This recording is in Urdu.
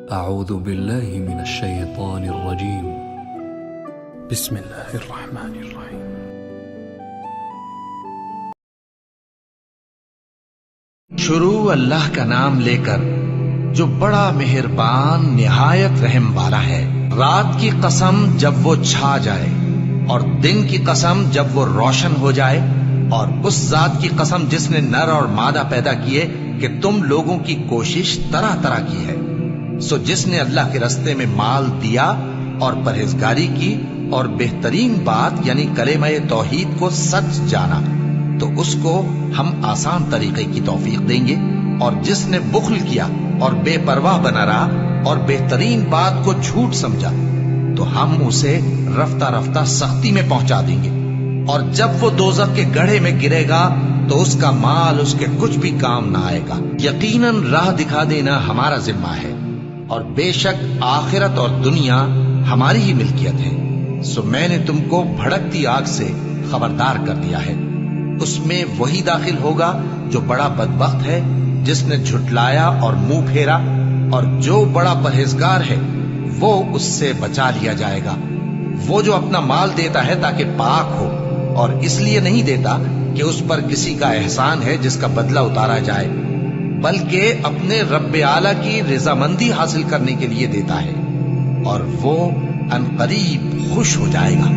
أعوذ بالله من الشيطان الرجيم. بسم الله الرحمن الرحيم. شروع اللہ کا نام لے کر جو بڑا مہربان نہایت رحم والا ہے۔ رات کی قسم جب وہ چھا جائے اور دن کی قسم جب وہ روشن ہو جائے، اور اس ذات کی قسم جس نے نر اور مادہ پیدا کیے کہ تم لوگوں کی کوشش طرح طرح کی ہے۔ سو جس نے اللہ کے رستے میں مال دیا اور پرہیزگاری کی اور بہترین بات یعنی کلمہ توحید کو سچ جانا، تو اس کو ہم آسان طریقے کی توفیق دیں گے، اور جس نے بخل کیا اور بے پرواہ بنا رہا اور بہترین بات کو جھوٹ سمجھا، تو ہم اسے رفتہ رفتہ سختی میں پہنچا دیں گے، اور جب وہ دوزخ کے گڑھے میں گرے گا تو اس کا مال اس کے کچھ بھی کام نہ آئے گا۔ یقیناً راہ دکھا دینا ہمارا ذمہ ہے، اور بے شک آخرت اور دنیا ہماری ہی ملکیت ہے۔ سو میں نے تم کو بھڑکتی آگ سے خبردار کر دیا ہے، اس میں وہی داخل ہوگا جو بڑا بدبخت ہے، جس نے جھٹلایا اور منہ پھیرا، اور جو بڑا پرہیزگار ہے وہ اس سے بچا لیا جائے گا۔ وہ جو اپنا مال دیتا ہے تاکہ پاک ہو، اور اس لیے نہیں دیتا کہ اس پر کسی کا احسان ہے جس کا بدلہ اتارا جائے، بلکہ اپنے رب اعلیٰ کی رضامندی حاصل کرنے کے لیے دیتا ہے، اور وہ عنقریب خوش ہو جائے گا۔